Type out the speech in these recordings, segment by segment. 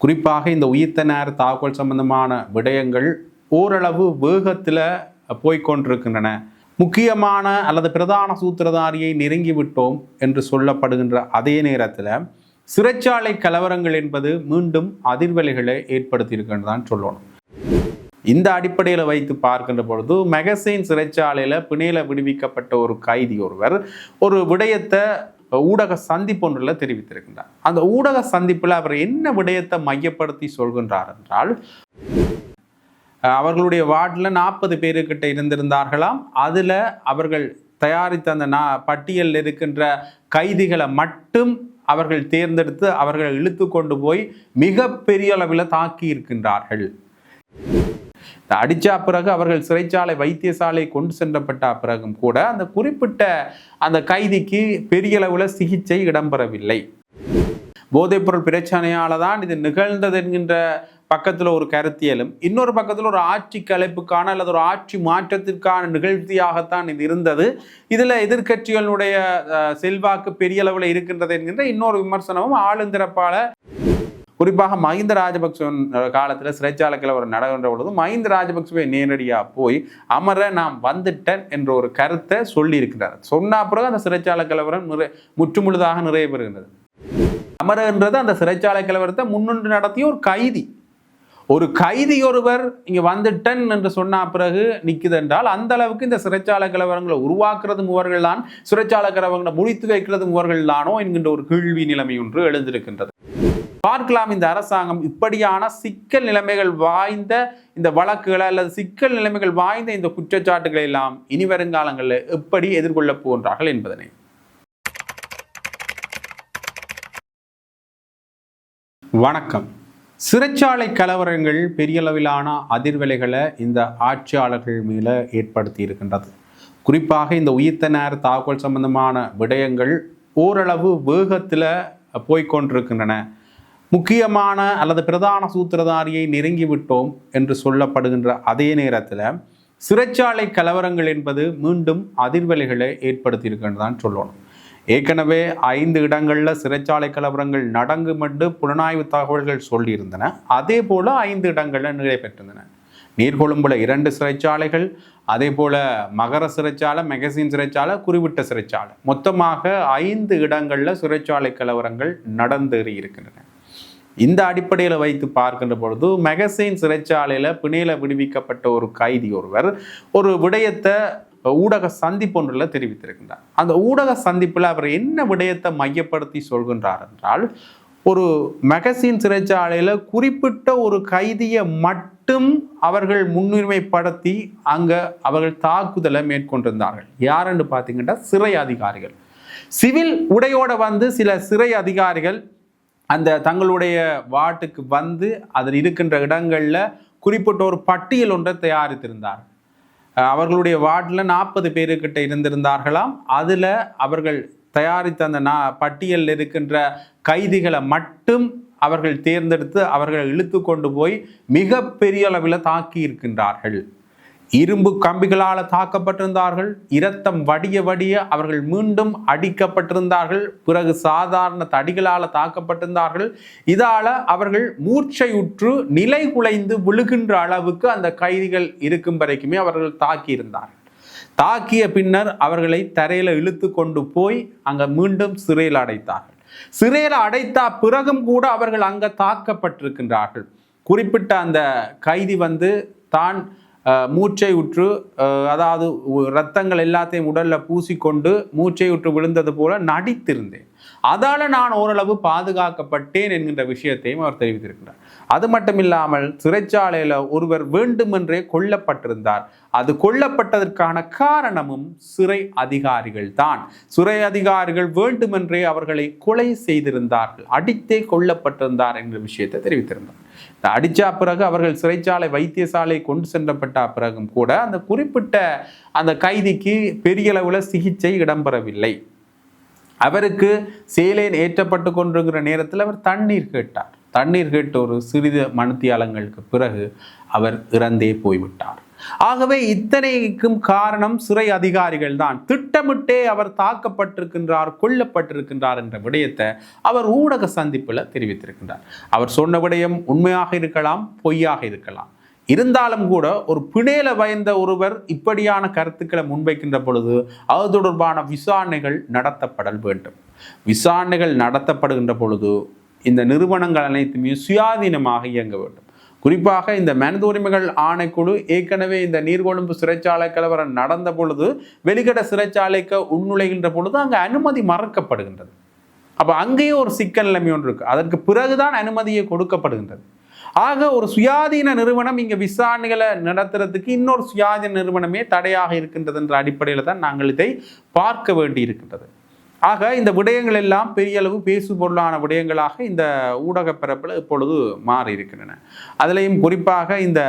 குறிப்பாக இந்த உயிர்த்த தாக்குதல் சம்பந்தமான விடயங்கள் ஓரளவு வேகத்தில் போய்கொண்டிருக்கின்றன. முக்கியமான அல்லது பிரதான சூத்திரதாரியை நெருங்கிவிட்டோம் என்று சொல்லப்படுகின்ற அதே நேரத்தில் சிறைச்சாலை கலவரங்கள் என்பது மீண்டும் அதிர்வலைகளை ஏற்படுத்தியிருக்கின்றதான் சொல்லணும். இந்த அடிப்படையில் வைத்து பார்க்கின்ற பொழுது மெகசீன் சிறைச்சாலையில் பிணையில விடுவிக்கப்பட்ட ஒரு கைதி ஒருவர் ஒரு விடயத்தை ஊடக சந்திப்பு ஒன்றில் தெரிவித்திருக்கின்றார். அந்த ஊடக சந்திப்பில் அவர் என்ன விடயத்தை மையப்படுத்தி சொல்கின்றார் என்றால், அவர்களுடைய வார்டில் 40 பேருக்கிட்ட இருந்திருந்தார்களாம். அதில் அவர்கள் தயாரித்த அந்த பட்டியலில் இருக்கின்ற கைதிகளை மட்டும் அவர்கள் தேர்ந்தெடுத்து அவர்கள் இழுத்து கொண்டு போய் மிகப்பெரிய அளவில் தாக்கி இருக்கின்றார்கள். அடித்த பிறகு அவர்கள் சிறைச்சாலை வைத்தியசாலை கொண்டு சென்றப்பட்ட பிறகும் கூட அந்த குறிப்பிட்ட அந்த கைதிக்கு பெரிய அளவில் சிகிச்சை இடம்பெறவில்லை. போதைப்பொருள் பிரச்சனையால தான் இது நிகழ்ந்தது என்கின்ற பக்கத்தில் ஒரு கருத்தியலும், இன்னொரு பக்கத்தில் ஒரு ஆட்சி கலைப்புக்கான அல்லது ஒரு ஆட்சி மாற்றத்திற்கான நிகழ்ச்சியாகத்தான் இது இருந்தது. இதில் எதிர்கட்சிகளுடைய செல்வாக்கு பெரிய அளவில் இருக்கின்றது என்கின்ற இன்னொரு விமர்சனமும் ஆளுந்திரப்பால, குறிப்பாக மஹிந்த ராஜபக்ச காலத்தில் சிறைச்சாலை கலவரம் நடக்கின்ற பொழுது மஹிந்த ராஜபக்சவை நேரடியாக போய் அமர நாம் வந்துட்டேன் என்ற ஒரு கருத்தை சொல்லி இருக்கிறார். சொன்ன பிறகு அந்த சிறைச்சாலை கலவரம் முற்றுமுழுதாக நிறைய பெறுகின்றது. அமர என்றது அந்த சிறைச்சாலை கலவரத்தை முன்னின்று நடத்திய ஒரு கைதி ஒருவர் இங்கே வந்துட்டன் என்று சொன்ன பிறகு நிற்குது என்றால் அந்த அளவுக்கு இந்த சிறைச்சாலை கலவரங்களை உருவாக்குறதும் இவர்கள் தான், சிறைச்சாலை கலவரங்களை முடித்து வைக்கிறதும் இவர்கள் தானோ என்கின்ற ஒரு கேள்வி நிலைமை ஒன்று எழுந்திருக்கின்றது. பார்க்கலாம், இந்த அரசாங்கம் இப்படியான சிக்கல் நிலைமைகள் வாய்ந்த இந்த வழக்குகளை அல்லது சிக்கல் நிலைமைகள் வாய்ந்த இந்த குற்றச்சாட்டுகளை எல்லாம் இனி வருங்காலங்களில் எப்படி எதிர்கொள்ளப் போகின்றார்கள் என்பதனை. வணக்கம். சிறைச்சாலை கலவரங்கள் பெரிய அளவிலான அதிர்வலைகளை இந்த ஆட்சியாளர்கள் மேலே ஏற்படுத்தி இருக்கின்றது. குறிப்பாக இந்த உயிர்த்த தாக்குதல் சம்பந்தமான விடயங்கள் ஓரளவு வேகத்தில் போய்கொண்டிருக்கின்றன. முக்கியமான அல்லது பிரதான சூத்திரதாரியை நெருங்கிவிட்டோம் என்று சொல்லப்படுகின்ற அதே நேரத்தில் சிறைச்சாலை கலவரங்கள் என்பது மீண்டும் அதிர்வலைகளை ஏற்படுத்தி இருக்கின்றதான் சொல்லணும். ஏற்கனவே 5 இடங்களில் சிறைச்சாலை கலவரங்கள் நடங்கும் என்று புலனாய்வு தகவல்கள் சொல்லியிருந்தன. அதே போல் 5 இடங்களில் நடைபெற்றிருந்தன. நீர்கொழும்புல 2 சிறைச்சாலைகள், அதே போல் மகர சிறைச்சாலை, மெகசீன் சிறைச்சாலை, குறிப்பிட்ட சிறைச்சாலை, மொத்தமாக 5 இடங்களில் சிறைச்சாலை கலவரங்கள் நடந்தேறி இருக்கின்றன. இந்த அடிப்படையில் வைத்து பார்க்கின்ற பொழுது மெகசீன் சிறைச்சாலையில் பிணையில விடுவிக்கப்பட்ட ஒரு கைதி ஒருவர் ஒரு விடயத்தை ஊடக சந்திப்பு ஒன்றில் தெரிவித்திருக்கின்றார். அந்த ஊடக சந்திப்பில் அவர் என்ன விடயத்தை மையப்படுத்தி சொல்கின்றார் என்றால், ஒரு மெகசீன் சிறைச்சாலையில் குறிப்பிட்ட ஒரு கைதியை மட்டும் அவர்கள் முன்னுரிமைப்படுத்தி அங்கே அவர்கள் தாக்குதலை மேற்கொண்டிருந்தார்கள். யாருன்னு பார்த்தீங்கன்னா சிறை அதிகாரிகள். சிவில் உடையோட சில சிறை அதிகாரிகள் அந்த தங்களுடைய வார்டுக்கு அதில் இருக்கின்ற இடங்களில் குறிப்பிட்ட ஒரு பட்டியல் ஒன்றை தயாரித்திருந்தார். அவர்களுடைய வார்டில் 40 பேருக்கிட்ட இருந்திருந்தார்களாம். அதில் அவர்கள் தயாரித்த அந்த பட்டியலில் இருக்கின்ற கைதிகளை மட்டும் அவர்கள் தேர்ந்தெடுத்து அவர்கள் இழுத்து கொண்டு போய் மிகப்பெரிய அளவில் தாக்கி இருக்கின்றார்கள். இரும்பு கம்பிகளால் தாக்கப்பட்டிருந்தார்கள். இரத்தம் வடிய வடிய அவர்கள் மீண்டும் அடிக்கப்பட்டிருந்தார்கள். பிறகு சாதாரண தடிகளால் தாக்கப்பட்டிருந்தார்கள். இதால் அவர்கள் மூர்ச்சையுற்று நிலை குலைந்து விழுகின்ற அளவுக்கு அந்த கைதிகள் இருக்கும் வரைக்குமே அவர்கள் தாக்கியிருந்தார்கள். தாக்கிய பின்னர் அவர்களை தரையில் இழுத்து கொண்டு போய் அங்கே மீண்டும் சிறையில் அடைத்தார்கள். சிறையில் அடைத்த பிறகும் கூட அவர்கள் அங்கே தாக்கப்பட்டிருக்கின்றார்கள். குறிப்பிட்ட அந்த கைதி தான் மூச்சை உற்று, அதாவது இரத்தங்கள் எல்லாத்தையும் உடலில் பூசிக்கொண்டு மூச்சை உற்று விழுந்தது போல நடித்திருந்தேன், அதால் நான் ஓரளவு பாதுகாக்கப்பட்டேன் என்கின்ற விஷயத்தையும் அவர் தெரிவித்திருக்கிறார். அது மட்டும் இல்லாமல் சிறைச்சாலையில் ஒருவர் வேண்டுமென்றே கொல்லப்பட்டிருந்தார். அது கொல்லப்பட்டதற்கான காரணமும் சிறை அதிகாரிகள் தான். சிறை அதிகாரிகள் வேண்டுமென்றே அவர்களை கொலை செய்திருந்தார்கள், அடித்தே கொல்லப்பட்டிருந்தார் என்ற விஷயத்தை தெரிவித்திருந்தார். அடித்த பிறகு அவர்கள் சிறைச்சாலை வைத்தியசாலை கொண்டு சென்றப்பட்ட பிறகும் கூட அந்த குறிப்பிட்ட அந்த கைதிக்கு பெரிய அளவில் சிகிச்சை இடம்பெறவில்லை. அவருக்கு சேலையில் ஏற்றப்பட்டு கொண்டிருக்கிற நேரத்தில் அவர் தண்ணீர் கேட்டார். தண்ணீர் கேட்டு ஒரு சிறிது மணித்தியாலங்களுக்கு பிறகு அவர் இறந்தே போய்விட்டார். ஆகவே இத்தனைக்கும் காரணம் சிறை அதிகாரிகள் தான். திட்டமிட்டே அவர் தாக்கப்பட்டிருக்கின்றார், கொல்லப்பட்டிருக்கின்றார் என்ற விடயத்தை அவர் ஊடக சந்திப்பில் தெரிவித்திருக்கின்றார். அவர் சொன்ன விடயம் உண்மையாக இருக்கலாம், பொய்யாக இருக்கலாம். இருந்தாலும் கூட ஒரு பிணையில பயந்த ஒருவர் இப்படியான கருத்துக்களை முன்வைக்கின்ற பொழுது அது தொடர்பான விசாரணைகள் நடத்தப்படல் வேண்டும். விசாரணைகள் நடத்தப்படுகின்ற பொழுது இந்த நிறுவனங்கள் அனைத்துமே சுயாதீனமாக இயங்க வேண்டும். குறிப்பாக இந்த மனித உரிமைகள் ஆணைக்குழு ஏற்கனவே இந்த நீர்கொழும்பு சிறைச்சாலை கலவரம் நடந்த பொழுது வெளிக்கட சிறைச்சாலைக்கு உள்நுழைகின்ற பொழுது அங்கே அனுமதி மறுக்கப்படுகின்றது. அப்போ அங்கேயே ஒரு சிக்கல் நிலைமை ஒன்று இருக்கு. அதற்கு பிறகுதான் அனுமதியை கொடுக்கப்படுகின்றது. ஆக ஒரு சுயாதீன நிறுவனம் இங்கே விசாரணைகளை நடத்துறதுக்கு இன்னொரு சுயாதீன நிறுவனமே தடையாக இருக்கின்றது என்ற அடிப்படையில் தான் நாங்கள் இதை பார்க்க வேண்டி இருக்கின்றது. ஆக இந்த விடயங்கள் எல்லாம் பெரிய அளவு பேசு பொருளான விடயங்களாக இந்த ஊடக பரப்பில் இப்பொழுது மாறி இருக்கின்றன. அதிலையும் குறிப்பாக இந்த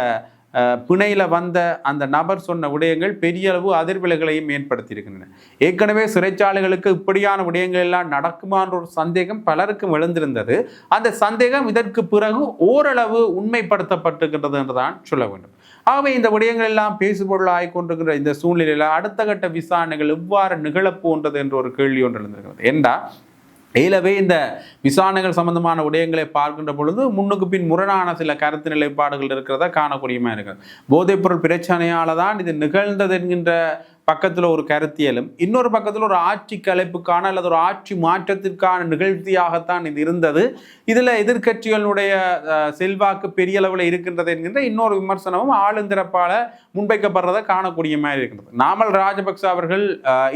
பிணையில் வந்த அந்த நபர் சொன்ன விடயங்கள் பெரிய அளவு அதிர்வலைகளையும் ஏற்படுத்தியிருக்கின்றன. ஏற்கனவே சிறைச்சாலைகளுக்கு இப்படியான விடயங்கள் எல்லாம் நடக்குமான்ற ஒரு சந்தேகம் பலருக்கும் எழுந்திருந்தது. அந்த சந்தேகம் இதற்கு பிறகு ஓரளவு உண்மைப்படுத்தப்பட்டிருக்கின்றது என்றுதான் சொல்ல வேண்டும். ஆகவே இந்த விடயங்கள் எல்லாம் பேசுபொருள் ஆகிக்கொண்டிருக்கிற இந்த சூழ்நிலையில் அடுத்த கட்ட விசாரணைகள் எவ்வாறு நிகழப்போன்றது என்ற ஒரு கேள்வி ஒன்று எழுந்திருக்கிறது. ஏண்டா ஏலவே இந்த விசாரணைகள் சம்பந்தமான விடயங்களை பார்க்கின்ற பொழுது முன்னுக்கு பின் முரணான சில கருத்து நிலைப்பாடுகள் இருக்கிறதா காணக்கூடியமா இருக்கிறது. போதைப்பொருள் பிரச்சனையால தான் இது நிகழ்ந்தது என்கின்ற பக்கத்தில் ஒரு கருத்தியலும், இன்னொரு பக்கத்தில் ஒரு ஆட்சி கலைப்புக்கான அல்லது ஒரு ஆட்சி மாற்றத்திற்கான நிகழ்ச்சியாகத்தான் இது இருந்தது. இதில் எதிர்கட்சிகளுடைய செல்வாக்கு பெரிய அளவில் இருக்கின்றது என்கின்ற இன்னொரு விமர்சனமும் ஆளுந்திரப்பால முன்வைக்கப்படுறதை காணக்கூடிய மாதிரி இருக்கின்றது. நாமல் ராஜபக்ச அவர்கள்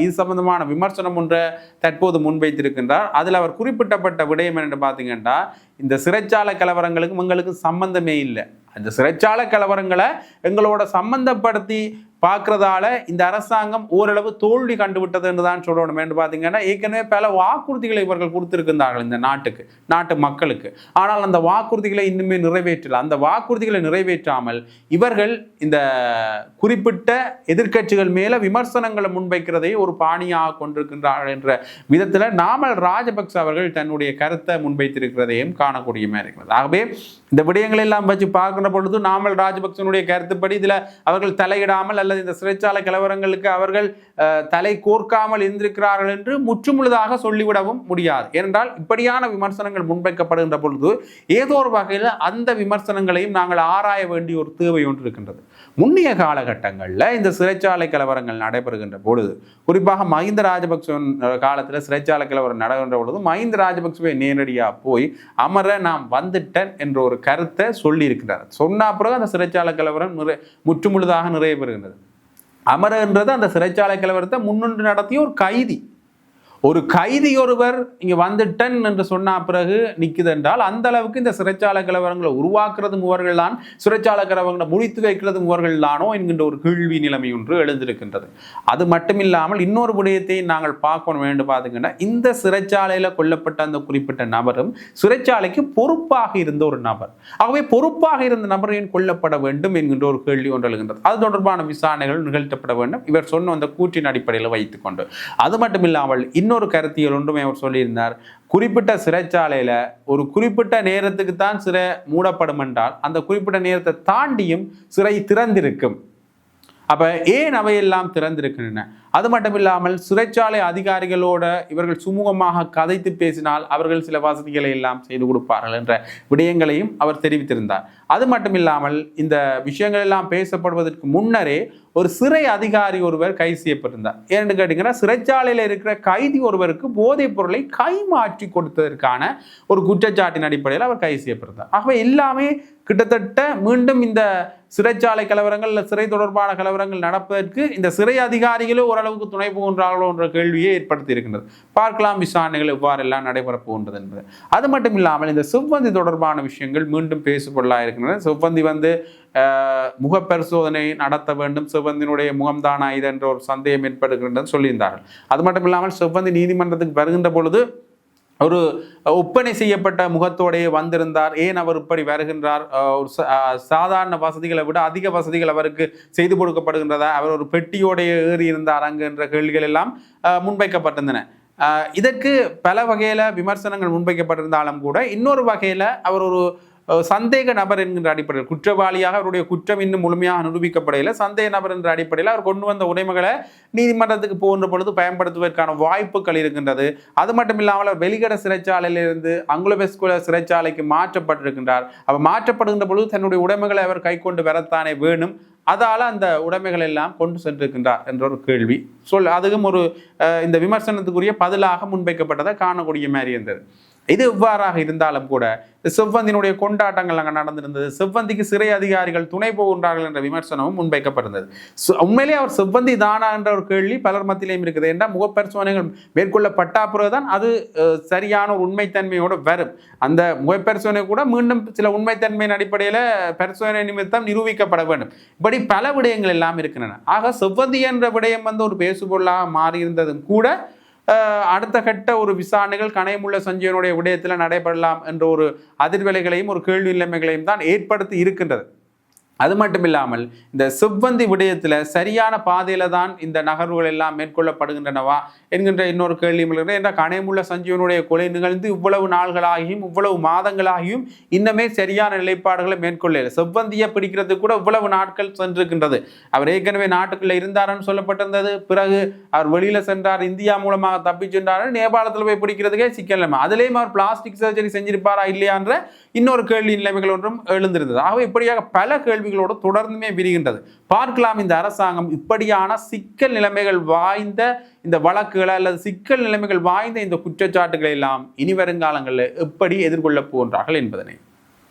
இது சம்பந்தமான விமர்சனம் ஒன்றை தற்போது முன்வைத்திருக்கின்றார். அதில் அவர் குறிப்பிட்டப்பட்ட விடயம் என்று பார்த்தீங்கன்னா, இந்த சிறைச்சாலை கலவரங்களுக்கும் எங்களுக்கு சம்பந்தமே இல்லை. அந்த சிறைச்சாலை கலவரங்களை எங்களோட சம்பந்தப்படுத்தி பார்க்கறதால இந்த அரசாங்கம் ஓரளவு தோல்வி கண்டுவிட்டது என்று தான் சொல்லணும். என்று பார்த்தீங்கன்னா, ஏற்கனவே பல வாக்குறுதிகளை இவர்கள் கொடுத்திருக்கின்றார்கள் இந்த நாட்டு மக்களுக்கு. ஆனால் அந்த வாக்குறுதிகளை இன்னுமே நிறைவேற்றல. அந்த வாக்குறுதிகளை நிறைவேற்றாமல் இவர்கள் இந்த குறிப்பிட்ட எதிர்க்கட்சிகள் மேல விமர்சனங்களை முன்வைக்கிறதை ஒரு பாணியாக கொண்டிருக்கின்றார்கள் என்ற விதத்தில் நாமல் ராஜபக்ச அவர்கள் தன்னுடைய கருத்தை முன்வைத்திருக்கிறதையும் காணக்கூடிய மாதிரி இருக்கிறது. ஆகவே இந்த விடயங்கள் எல்லாம் வச்சு பார்க்கின்ற பொழுது நாமல் ராஜபக்சனுடைய கருத்துப்படி இதில் அவர்கள் தலையிடாமல் அல்லது இந்த சிறைச்சாலை கலவரங்களுக்கு அவர்கள் தலை கோர்க்காமல் இருந்திருக்கிறார்கள் என்று முற்றுமுழுதாக சொல்லிவிடவும் முடியாது. ஏனென்றால் இப்படியான விமர்சனங்கள் முன்வைக்கப்படுகின்ற பொழுது ஏதோ ஒரு வகையில் அந்த விமர்சனங்களையும் நாங்கள் ஆராய வேண்டிய ஒரு தேவை ஒன்று இருக்கின்றது. முன்னைய காலகட்டங்களில் இந்த சிறைச்சாலை கலவரங்கள் நடைபெறுகின்ற பொழுது, குறிப்பாக மஹிந்த ராஜபக்ச காலத்தில் சிறைச்சாலை கலவரம் நடக்கின்ற பொழுது மஹிந்த ராஜபக்சவை நேரடியாக போய் அமர நாம் வந்துட்டேன் என்ற ஒரு கருத்தை சொல்லி இருக்கிறார். சொன்ன பிறகு அந்த சிறைச்சாலை கலவரம் முற்றுமுழுதாக நிறைய பெறுகின்றது. அமர என்றது அந்த சிறைச்சாலை கலவரத்தை முன்னின்று நடத்திய ஒரு கைதி ஒருவர் இங்கே வந்துட்டன் என்று சொன்ன பிறகு நிற்குது என்றால் அந்த அளவுக்கு இந்த சிறைச்சாலை கலவரங்களை உருவாக்குறது முவர்கள் தான், சிறைச்சாலை கலவரங்களை முடித்து வைக்கிறது முவர்கள் தானோ என்கின்ற ஒரு கேள்வி நிலைமை ஒன்று எழுந்திருக்கின்றது. அது மட்டுமில்லாமல் இன்னொரு விடயத்தை நாங்கள் பார்க்கணும் வேண்டும். பார்த்தீங்கன்னா, இந்த சிறைச்சாலையில் கொல்லப்பட்ட அந்த குறிப்பிட்ட நபரும் சிறைச்சாலைக்கு பொறுப்பாக இருந்த ஒரு நபர். ஆகவே பொறுப்பாக இருந்த நபரையும் கொல்லப்பட வேண்டும் என்கின்ற ஒரு கேள்வி ஒன்று எழுகின்றது. அது தொடர்பான விசாரணைகள் நிகழ்த்தப்பட வேண்டும், இவர் சொன்ன அந்த கூற்றின் அடிப்படையில் வைத்துக் கொண்டு. அது மட்டுமில்லாமல் இன்னொரு கருத்தியல் ஒன்றுமே அவர் சொல்லியிருந்தார். குறிப்பிட்ட சிறைச்சாலையில ஒரு குறிப்பிட்ட நேரத்துக்கு தான் சிறை மூடப்படும் என்றால் அந்த குறிப்பிட்ட நேரத்தை தாண்டியும் சிறை திறந்திருக்கும். அப்ப ஏன் அவையெல்லாம் திறந்திருக்கின்றன? அது மட்டும் இல்லாமல் சிறைச்சாலை அதிகாரிகளோட இவர்கள் சுமூகமாக கதைத்து பேசினால் அவர்கள் சில வசதிகளை எல்லாம் செய்து கொடுப்பார்கள் என்ற விடயங்களையும் அவர் தெரிவித்திருந்தார். அது மட்டும் இல்லாமல் இந்த விஷயங்கள் எல்லாம் பேசப்படுவதற்கு முன்னரே ஒரு சிறை அதிகாரி ஒருவர் கைது செய்யப்பட்டிருந்தார். ஏன்னு கேட்டீங்கன்னா, சிறைச்சாலையில் இருக்கிற கைதி ஒருவருக்கு போதைப் பொருளை கைமாற்றி கொடுத்ததற்கான ஒரு குற்றச்சாட்டின் அடிப்படையில் அவர் கைது செய்யப்பட்டிருந்தார். ஆகவே எல்லாமே கிட்டத்தட்ட மீண்டும் இந்த சிறைச்சாலை கலவரங்கள் இல்லை சிறை தொடர்பான கலவரங்கள் நடப்பதற்கு இந்த சிறை அதிகாரிகளே ஓரளவுக்கு துணை போகின்றார்களோ என்ற கேள்வியை ஏற்படுத்தி இருக்கின்றது. பார்க்கலாம் விசாரணைகள் எவ்வாறெல்லாம் நடைபெறப் போகின்றது என்பது. அது மட்டும் இல்லாமல் இந்த செவ்வந்தி தொடர்பான விஷயங்கள் மீண்டும் பேசுபொருளாக இருக்கின்றன. செவ்வந்தி முகப்பரிசோதனை நடத்த வேண்டும், செவ்வந்தினுடைய முகம்தானா இது என்ற ஒரு சந்தேகம் ஏற்படுகின்றது சொல்லியிருந்தார்கள். அது மட்டும் இல்லாமல் செவ்வந்தி நீதிமன்றத்துக்கு வருகின்ற பொழுது ஒரு ஒப்பனை செய்யப்பட்ட முகத்தோடையே வந்திருந்தார். ஏன் அவர் இப்படி வருகின்றார்? ஒரு சாதாரண வசதிகளை விட அதிக வசதிகள் அவருக்கு செய்து கொடுக்கப்படுகின்றதா? அவர் ஒரு பெட்டியோடைய ஏறி இருந்தார் அங்கு என்ற கேள்விகள் எல்லாம் முன்வைக்கப்பட்டிருந்தன. இதற்கு பல வகையில் விமர்சனங்கள் முன்வைக்கப்பட்டிருந்தாலும் கூட இன்னொரு வகையில் அவர் ஒரு சந்தேக நபர் என்கின்ற அடிப்படையில் குற்றவாளியாக அவருடைய குற்றம் இன்னும் முழுமையாக நிரூபிக்கப்படையில் சந்தேக நபர் என்ற அடிப்படையில் அவர் கொண்டு வந்த உடைமைகளை நீதிமன்றத்துக்கு போகின்ற பொழுது பயன்படுத்துவதற்கான வாய்ப்புகள் இருக்கின்றது. அது மட்டும் இல்லாமல் அவர் வெளிகட சிறைச்சாலையிலிருந்து அங்குலபெஸ்குல சிறைச்சாலைக்கு மாற்றப்பட்டிருக்கின்றார். அவர் மாற்றப்படுகின்ற பொழுது தன்னுடைய உடைமைகளை அவர் கை கொண்டு வரத்தானே வேணும். அதால் அந்த உடைமைகள் எல்லாம் கொண்டு சென்றிருக்கின்றார் என்ற ஒரு கேள்வி அதுவும் ஒரு இந்த விமர்சனத்துக்குரிய பதிலாக முன்வைக்கப்பட்டதை காணக்கூடிய மாதிரி இருந்தது. இது இவ்வாறாக இருந்தாலும் கூட செவ்வந்தியினுடைய கொண்டாட்டங்கள் அங்கே நடந்திருந்தது. செவ்வந்திக்கு சிறை அதிகாரிகள் துணை போகின்றார்கள் என்ற விமர்சனமும் முன்வைக்கப்பட்டிருந்தது. உண்மையிலே அவர் செவ்வந்தி தானா என்ற ஒரு கேள்வி பலர் மத்தியிலையும் இருக்குது. என்றால் முகப்பரிசோதனைகள் மேற்கொள்ளப்பட்ட பிறகுதான் அது சரியான ஒரு உண்மைத்தன்மையோடு வரும். அந்த முகப்பரிசோதனை கூட மீண்டும் சில உண்மைத்தன்மையின் அடிப்படையில் பரிசோதனை நிமித்தம் நிரூபிக்கப்பட வேண்டும். இப்படி பல விடயங்கள் எல்லாம் இருக்கின்றன. ஆக செவ்வந்தி என்ற விடயம் ஒரு பேசுபொருளாக மாறியிருந்ததும் கூட அடுத்த கட்ட ஒரு விசாரணைகள் கணையமுள்ள சஞ்சயனுடைய விடயத்தில் நடைபெறலாம் என்ற ஒரு அதிர்வலைகளையும் ஒரு கேள்வி நிலைமைகளையும் தான் ஏற்படுத்தி இருக்கின்றது. அது மட்டும் இல்லாமல் இந்த செவ்வந்தி விடயத்தில் சரியான பாதையில தான் இந்த நகர்வுகள் எல்லாம் மேற்கொள்ளப்படுகின்றனவா என்கின்ற இன்னொரு கேள்வி என்ற கணையமுள்ள சஞ்சீவனுடைய கொலை நிகழ்ந்து இவ்வளவு நாள்களாகியும் இவ்வளவு மாதங்களாகியும் இன்னமே சரியான நிலைப்பாடுகளை மேற்கொள்ள செவ்வந்தியை பிடிக்கிறதுக்கு கூட இவ்வளவு நாட்கள் சென்றிருக்கின்றது. அவர் ஏற்கனவே நாட்டுக்குள்ள இருந்தாருன்னு சொல்லப்பட்டிருந்தது. பிறகு அவர் வெளியில சென்றார், இந்தியா மூலமாக தப்பி சென்றார், நேபாளத்தில் போய் பிடிக்கிறதுக்கே சிக்கல். அதுலேயும் அவர் பிளாஸ்டிக் சர்ஜரி செஞ்சிருப்பாரா இல்லையான்ற இன்னொரு கேள்வி நிலைமைகள் ஒன்றும் எழுந்திருந்தது. ஆகவே இப்படியாக பல கேள்விகளோடு தொடர்ந்துமே விரிகின்றது. பார்க்கலாம் இந்த அரசாங்கம் இப்படியான சிக்கல் நிலைமைகள் வாய்ந்த இந்த வழக்குகளை அல்லது சிக்கல் நிலைமைகள் வாய்ந்த இந்த குற்றச்சாட்டுகளை எல்லாம் இனி வருங்காலங்களில் எப்படி எதிர்கொள்ளப் போகின்றார்கள் என்பதனை